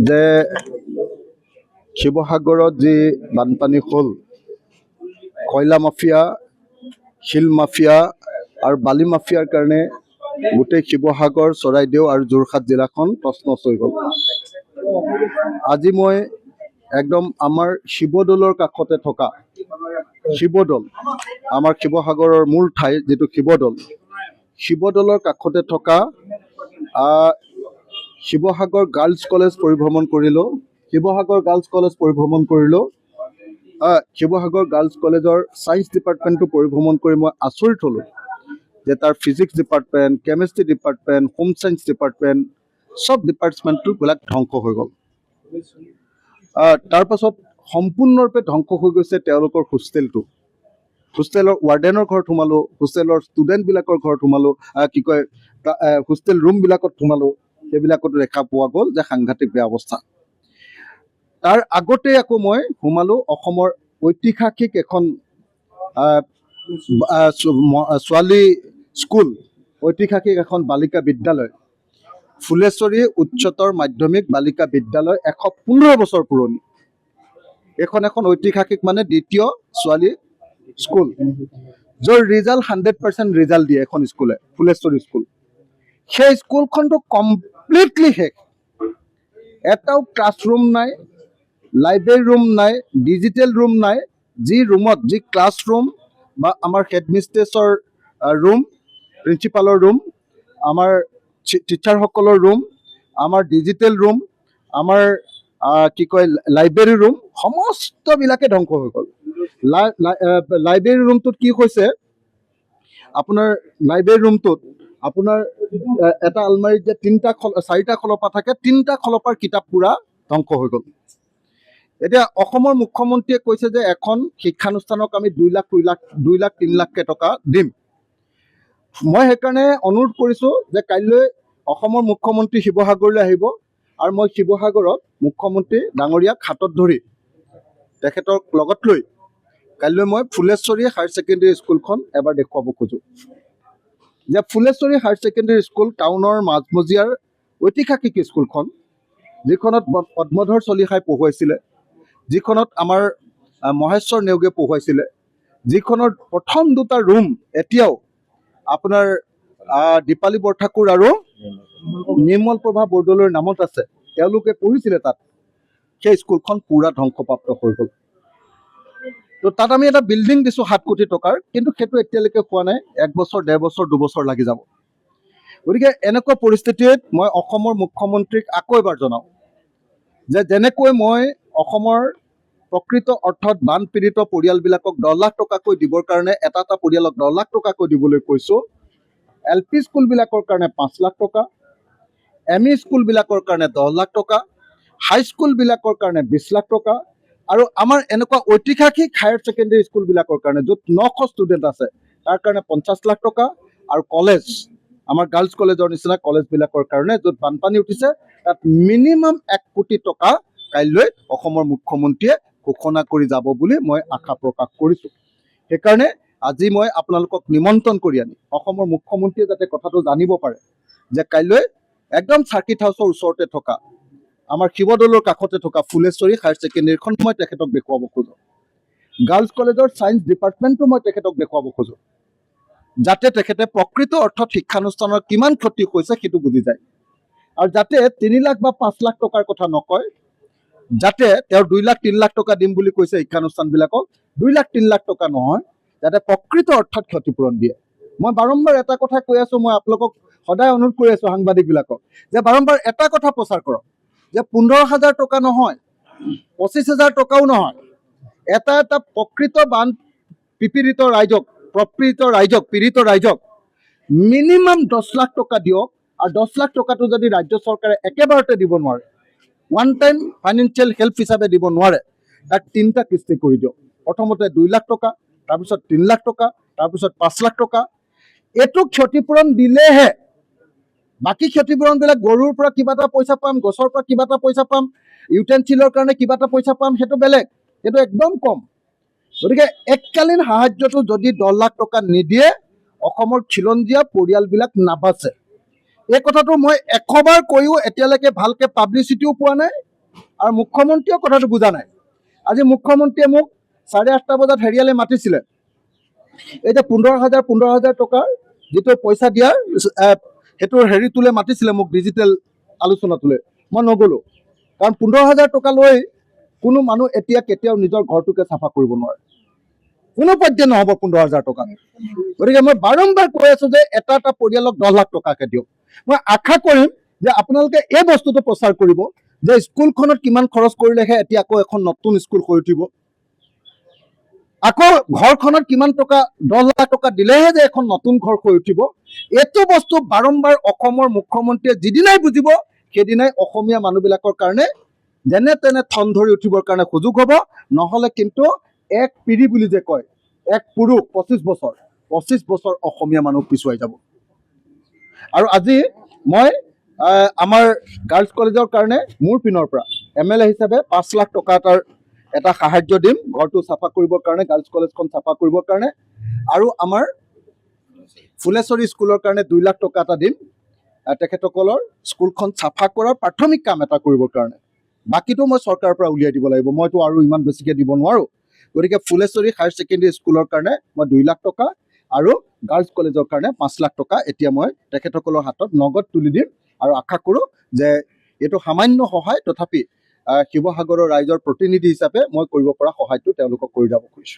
যে শিৱসাগৰত যি বানপানী হ'ল, কয়লা মাফিয়া, শিল মাফিয়া আৰু বালি মাফিয়াৰ কাৰণে গোটেই শিৱসাগৰ, চৰাইদেউ আৰু যোৰহাট জিলাখন তছনছ হৈ গ'ল। আজি মই একদম আমাৰ শিৱদৌলৰ কাষতে থকা শিৱদৌল, আমাৰ শিৱসাগৰৰ মূল ঠাই যিটো শিৱদৌলৰ কাষতে থকা শিৱসাগৰ গাৰ্লছ কলেজ পৰিভ্ৰমণ কৰিলোঁ। শিৱসাগৰ গাৰ্লছ কলেজৰ ছায়েন্স ডিপাৰ্টমেণ্টটো পৰিভ্ৰমণ কৰি মই আচৰিত হ'লোঁ যে তাৰ physics department, chemistry department, home science department, চব ডিপাৰ্টমেণ্টবিলাক ধ্বংস হৈ গ'ল। তাৰ পাছত সম্পূৰ্ণৰূপে ধ্বংস হৈ গৈছে তেওঁলোকৰ হোষ্টেলটো। হোষ্টেলৰ ৱাৰ্ডেনৰ ঘৰত সোমালোঁ, হোষ্টেলৰ ষ্টুডেণ্টবিলাকৰ ঘৰত সোমালোঁ, হোষ্টেল ৰুমবিলাকত সোমালোঁ, সেইবিলাকতো দেখা পোৱা গ'ল যে সাংঘাতিক বেয়া অৱস্থা। তাৰ আগতে আকৌ মই সোমালোঁ অসমৰ ঐতিহাসিক এখন ছোৱালী স্কুল, ঐতিহাসিক এখন বালিকা বিদ্যালয়, ফুলেশ্বৰী উচ্চতৰ মাধ্যমিক বালিকা বিদ্যালয়, 115 বছৰ পুৰণি। এখন ঐতিহাসিক মানে দ্বিতীয় ছোৱালী স্কুল, য'ৰ ৰিজাল্ট 100% ৰিজাল্ট দিয়ে এখন স্কুলে, ফুলেশ্বৰী স্কুল। সেই স্কুলখনটো কমপ্লিটলি শেষ। এটাও ক্লাছৰুম নাই, লাইব্ৰেৰী ৰুম নাই, ডিজিটেল ৰুম নাই। যি ৰুমত, যি ক্লাছৰুম বা আমাৰ হেডমিষ্ট্ৰেছৰ ৰুম, প্ৰিন্সিপালৰ ৰুম, আমাৰ টিচাৰসকলৰ ৰুম, আমাৰ ডিজিটেল ৰুম, আমাৰ লাইব্ৰেৰী ৰুম, সমস্তবিলাকে ধ্বংস হৈ গ'ল। লাইব্ৰেৰী ৰুমটোত কি হৈছে, আপোনাৰ লাইব্ৰেৰী ৰুমটোত আপোনাৰ এটা আলমাৰীত যে 4টা খলপা থাকে, 3টা খলপাৰ কিতাপ পুৰা ধ্বংস হৈ গ'ল। এতিয়া অসমৰ মুখ্যমন্ত্ৰীয়ে কৈছে যে এখন শিক্ষানুষ্ঠানক আমি 2 লাখ 3 লাখ টকা দিম। মই সেইকাৰণে অনুৰোধ কৰিছোঁ যে কাইলৈ অসমৰ মুখ্যমন্ত্ৰী শিৱসাগৰলৈ আহিব আৰু মই শিৱসাগৰত মুখ্যমন্ত্ৰী ডাঙৰীয়াক হাতত ধৰি তেখেতক লগত লৈ কাইলৈ মই ফুলেশ্বৰী হায়াৰ ছেকেণ্ডেৰী স্কুলখন এবাৰ দেখুৱাব খোজোঁ। যে ফুলেশ্বৰী হায়াৰ ছেকেণ্ডেৰী স্কুল টাউনৰ মাজমজিয়াৰ ঐতিহাসিক স্কুলখন, যিখনত পদ্মধৰ চলিহাই পঢ়ুৱাইছিলে, যিখনত আমাৰ মহেশ্বৰ নেওগে পঢ়ুৱাইছিলে, যিখনৰ প্ৰথম 2টা ৰুম এতিয়াও আপোনাৰ দীপালী বৰঠাকুৰ আৰু নিৰ্মল প্ৰভা বৰদলৈৰ নামত আছে, তেওঁলোকে পঢ়িছিলে তাত। সেই স্কুলখন পুৰা ধ্বংসপ্ৰাপ্ত হৈ গ'ল। তো তাত আমি এটা বিল্ডিং দিছোঁ 7 কোটি টকাৰ, কিন্তু সেইটো এতিয়ালৈকে হোৱা নাই। 1 বছৰ, 1.5 বছৰ, 2 বছৰ লাগি যাব। গতিকে এনেকুৱা পৰিস্থিতিত মই অসমৰ মুখ্যমন্ত্ৰীক আকৌ এবাৰ জনাওঁ যে যেনেকৈ মই অসমৰ প্ৰকৃত অৰ্থত বানপীড়িত পৰিয়ালবিলাকক 10 লাখ টকাকৈ দিবৰ কাৰণে এটা পৰিয়ালক 10 লাখ টকাকৈ দিবলৈ কৈছোঁ, LP স্কুলবিলাকৰ কাৰণে 5 লাখ টকা, ME স্কুলবিলাকৰ কাৰণে 10 লাখ টকা, হাইস্কুলবিলাকৰ কাৰণে 20 লাখ টকা, আৰু আমাৰ এনেকুৱা ঐতিহাসিক হায়াৰ ছেকেণ্ডেৰী স্কুলবিলাকৰ কাৰণে য'ত 900 ষ্টুডেণ্ট আছে তাৰ কাৰণে 50 লাখ টকা, আৰু কলেজ, আমাৰ গাৰ্লছ কলেজৰ নিচিনা কলেজবিলাকৰ কাৰণে য'ত বানপানী উঠিছে তাত মিনিমাম 1 কোটি টকা কাইলৈ অসমৰ মুখ্যমন্ত্ৰীয়ে ঘোষণা কৰি যাব বুলি মই আশা প্ৰকাশ কৰিছোঁ। সেইকাৰণে আজি মই আপোনালোকক নিমন্ত্ৰণ কৰি আনি অসমৰ মুখ্যমন্ত্ৰীয়ে যাতে কথাটো জানিব পাৰে যে কাইলৈ একদম চাৰ্কিট হাউচৰ ওচৰতে থকা আমাৰ শিৱদৌলৰ কাষতে থকা ফুলেশ্বৰী হায়াৰ ছেকেণ্ডেৰীখন মই তেখেতক দেখুৱাব খোজোঁ। গাৰ্লছ কলেজৰ ছায়েন্স ডিপাৰ্টমেণ্টটো মই তেখেতক দেখুৱাব খোজোঁ, যাতে তেখেতে প্ৰকৃত অৰ্থত শিক্ষানুষ্ঠানৰ কিমান ক্ষতি হৈছে সেইটো বুজি যায়, আৰু যাতে 3 লাখ বা 5 লাখ টকাৰ কথা নকয়, যাতে তেওঁ 2 লাখ 3 লাখ টকা দিম বুলি কৈছে শিক্ষানুষ্ঠানবিলাকক, 2 লাখ 3 লাখ টকা নহয়, যাতে প্ৰকৃত অৰ্থত ক্ষতিপূৰণ দিয়ে। মই বাৰম্বাৰ এটা কথা কৈ আছোঁ, মই আপোনালোকক সদায় অনুৰোধ কৰি আছোঁ সাংবাদিকবিলাকক যে বাৰম্বাৰ এটা কথা প্ৰচাৰ কৰক যে 15,000 টকা নহয়, 25,000 টকাও নহয়, এটা প্ৰকৃত বান পীড়িত ৰাইজক মিনিমাম 10 লাখ টকা দিয়ক। আৰু 10 লাখ টকাটো যদি ৰাজ্য চৰকাৰে একেবাৰতে দিব নোৱাৰে, ওৱান টাইম ফাইনেন্সিয়েল হেল্প হিচাপে দিব নোৱাৰে, তাক 3টা কিস্তি কৰি দিয়ক। প্ৰথমতে 2 লাখ টকা, তাৰপিছত 3 লাখ টকা, তাৰপিছত 5 লাখ টকা। এইটো ক্ষতিপূৰণ দিলেহে, বাকী ক্ষতিপূৰণবিলাক গৰুৰ পৰা কিবা এটা পইচা পাম, গছৰ পৰা কিবা এটা পইচা পাম, ইউটেনচিলৰ কাৰণে কিবা এটা পইচা পাম, সেইটো বেলেগ, সেইটো একদম কম। গতিকে এককালীন সাহায্যটো যদি 10 লাখ টকা নিদিয়ে অসমৰ খিলঞ্জীয়া পৰিয়ালবিলাক নাবাচে। এই কথাটো মই 100 বাৰ কৈও এতিয়ালৈকে ভালকে পাব্লিচিটিও পোৱা নাই আৰু মুখ্যমন্ত্ৰীয়েও কথাটো বুজা নাই। আজি মুখ্যমন্ত্ৰীয়ে মোক 8:30 বজাত হেৰিয়ালে মাতিছিলে, এতিয়া 15,000 টকাৰ যিটো পইচা দিয়াৰ সেইটো হেৰিটোলে মাতিছিলে মোক, ডিজিটেল আলোচনাটোলে। মই নগ'লো, কাৰণ 15,000 টকা লৈ কোনো মানুহ এতিয়া কেতিয়াও নিজৰ ঘৰটোকে চাফা কৰিব নোৱাৰে, কোনো পধ্যে নহ'ব 15,000 টকা। গতিকে মই বাৰম্বাৰ কৈ আছো যে এটা পৰিয়ালক 10 লাখ টকাকে দিয়ক। মই আশা কৰিম যে আপোনালোকে এই বস্তুটো প্ৰচাৰ কৰিব যে স্কুলখনত কিমান খৰচ কৰিলেহে এতিয়া আকৌ এখন নতুন স্কুল হৈ উঠিব, আকৌ ঘৰখনত কিমান টকা 10 লাখ টকা দিলেহে যে এখন নতুন ঘৰ হৈ উঠিব। এইটো বস্তু বাৰম্বাৰ অসমৰ মুখ্যমন্ত্ৰীয়ে যিদিনাই বুজিব সেইদিনাই অসমীয়া মানুহবিলাকৰ কাৰণে যেনে তেনে থন ধৰি উঠিবৰ কাৰণে সুযোগ হ'ব। নহ'লে কিন্তু এক পিঢ়ি বুলি যে কয়, এক পুৰুষ 25 বছৰ অসমীয়া মানুহ পিছুৱাই যাব। আৰু আজি মই আমাৰ গাৰ্লছ কলেজৰ কাৰণে মোৰ পিনৰ পৰা MLA হিচাপে 5 লাখ টকা এটা সাহায্য দিম ঘৰটো চাফা কৰিবৰ কাৰণে, গাৰ্লছ কলেজখন চাফা কৰিবৰ কাৰণে। আৰু আমাৰ ফুলেশ্বৰী স্কুলৰ কাৰণে 2 লাখ টকা এটা দিম, তেখেতসকলৰ স্কুলখন চাফা কৰাৰ প্ৰাথমিক কাম এটা কৰিবৰ কাৰণে। বাকীটো মই চৰকাৰৰ পৰা উলিয়াই দিব লাগিব, মইতো আৰু ইমান বেছিকৈ দিব নোৱাৰোঁ। গতিকে ফুলেশ্বৰী হায়াৰ ছেকেণ্ডেৰী স্কুলৰ কাৰণে মই 2 লাখ টকা আৰু গাৰ্লছ কলেজৰ কাৰণে 5 লাখ টকা এতিয়া মই তেখেতসকলৰ হাতত নগদ তুলি দিম। আৰু আশা কৰোঁ যে এইটো সামান্য সহায়, তথাপি শিৱসাগৰৰ ৰাইজৰ প্ৰতিনিধি হিচাপে মই কৰিব পৰা সহায়টো তেওঁলোকক কৰি যাব খুজিছোঁ।